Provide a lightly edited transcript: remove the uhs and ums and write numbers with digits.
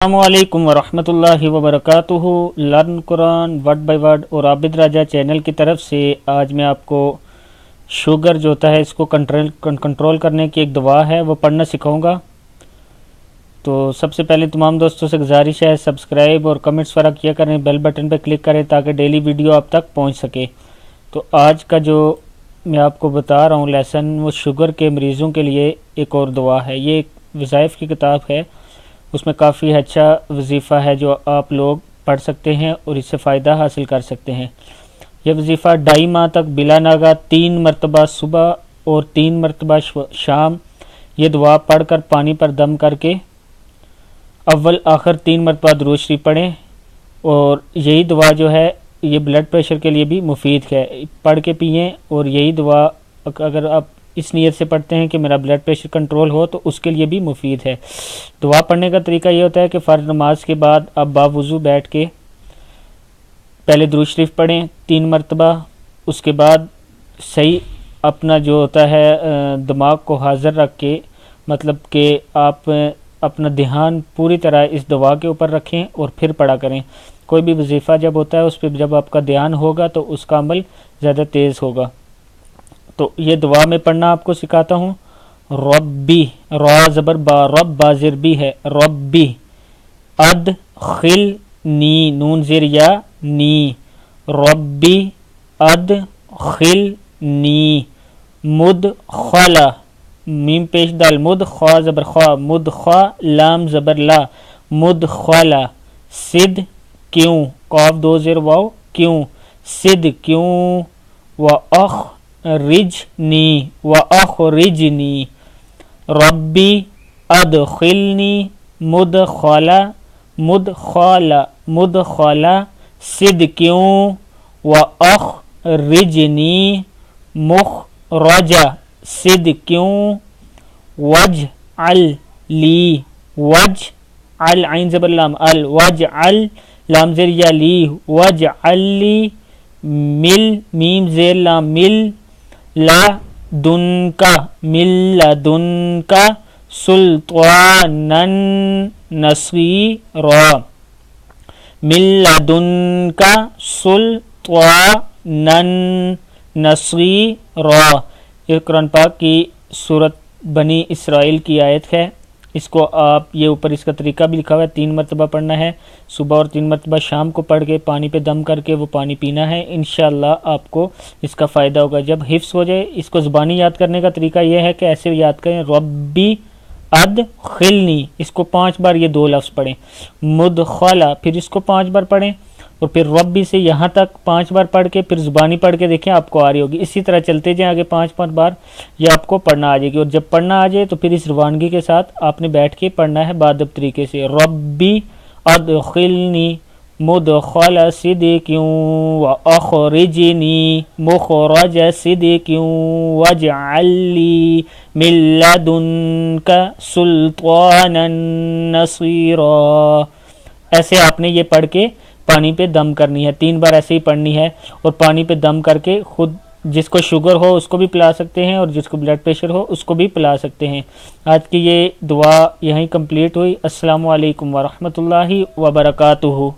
अस्सलामुअलैकुम वरहमतुल्लाहि वबरकातुहू। Learn Quran word by word और आबिद राजा चैनल की तरफ से आज मैं आपको शुगर जो होता है इसको कंट्रोल करने की एक दवा है वो पढ़ना सिखाऊंगा। तो सबसे पहले तमाम दोस्तों से गुजारिश है सब्सक्राइब और कमेंट्स वगैरह किया करें, बेल बटन पर क्लिक करें ताकि डेली वीडियो आप तक पहुँच सके। तो आज का जो मैं आपको बता रहा हूँ लेसन वो शुगर के मरीज़ों के लिए एक और दवा है। ये एक वज़ाइफ की किताब है, उसमें काफ़ी अच्छा वजीफ़ा है जो आप लोग पढ़ सकते हैं और इससे फ़ायदा हासिल कर सकते हैं। यह वजीफ़ा 2.5 माह तक बिला नागा 3 मरतबा सुबह और 3 मरतबा शाम ये दुआ पढ़कर पानी पर दम करके अव्वल आखिर 3 मरतबा दुरूद शरीफ पढ़ें। और यही दुआ जो है ये ब्लड प्रेशर के लिए भी मुफीद है, पढ़ के पिएँ। और यही दुआ अगर आप इस नीयत से पढ़ते हैं कि मेरा ब्लड प्रेशर कंट्रोल हो तो उसके लिए भी मुफीद है। दुआ पढ़ने का तरीका ये होता है कि फ़र्ज़ नमाज के बाद आप बावुज़ू बैठ के पहले दुरूद शरीफ पढ़ें 3 मरतबा। उसके बाद सही अपना जो होता है दिमाग को हाज़िर रख के, मतलब कि आप अपना ध्यान पूरी तरह इस दुआ के ऊपर रखें और फिर पढ़ा करें। कोई भी वजीफ़ा जब होता है उस पर जब आपका ध्यान होगा तो उसका अमल ज़्यादा तेज़ होगा। तो ये दुआ में पढ़ना आपको सिखाता हूँ। रब्बी, रा ज़बर बा, रब बाजिर भी है, रब्बी अद खिल नी, नून ज़ेर या नी, रब्बी अद खिल नी, मुद खला, मीम पेश दाल, मुद खा ज़बर खा, मुद खा, लाम ज़बर ला, मुद खला, सिद क्यों, काफ 2 ज़ेर वाव क्यों, सिद क्यों, व अख रिजनी व अखरिजनी, रब्बी अदखिलनी मुदखला, मुदखला, मुदखला, सिद क्यों, व अखरिजनी मुखरजा, सिद क्यों, वज अल ली, वज अल आइन ज़बर लाम अल, वज अल लाम ज़ेर या ली, वज अली, मिल मीम ज़ेर लाम मिल, ला दुनका, मिल्ला दुनका, सुल्तानन नसीरा, मिल्ला दुनका सुल्तानन नसीरा। ये कुरान पाक की सूरत बनी इसराइल की आयत है। इसको आप ये ऊपर इसका तरीका भी लिखा हुआ है, 3 मरतबा पढ़ना है सुबह और 3 मरतबा शाम को पढ़ के पानी पे दम करके वो पानी पीना है। इंशाअल्लाह आपको इसका फ़ायदा होगा जब हिफ्स हो जाए। इसको ज़बानी याद करने का तरीका ये है कि ऐसे याद करें, रब्बी अद खिलनी, इसको 5 बार ये 2 लफ्ज़ पढ़ें, मुदखला फिर इसको 5 बार पढ़ें और फिर रब्बी से यहाँ तक 5 बार पढ़ के फिर ज़ुबानी पढ़ के देखें आपको आ रही होगी। इसी तरह चलते जाएं आगे 5-5 बार ये आपको पढ़ना आ जाएगी। और जब पढ़ना आ जाए तो फिर इस रवानगी के साथ आपने बैठ के पढ़ना है बादब तरीके से, रब्बी अदखिलनी मुदखला सिद्क़िन व अखरिजनी मुखरज सिद्क़िन वजअलनी मिन लदुनका सुल्तानन नसीरा। ऐसे आपने ये पढ़ के पानी पे दम करनी है, 3 बार ऐसे ही पढ़नी है। और पानी पे दम करके खुद जिसको शुगर हो उसको भी पिला सकते हैं और जिसको ब्लड प्रेशर हो उसको भी पिला सकते हैं। आज की ये दुआ यहीं कंप्लीट हुई। अस्सलामु अलैकुम वरहमतुल्लाहि वबरकातुहू।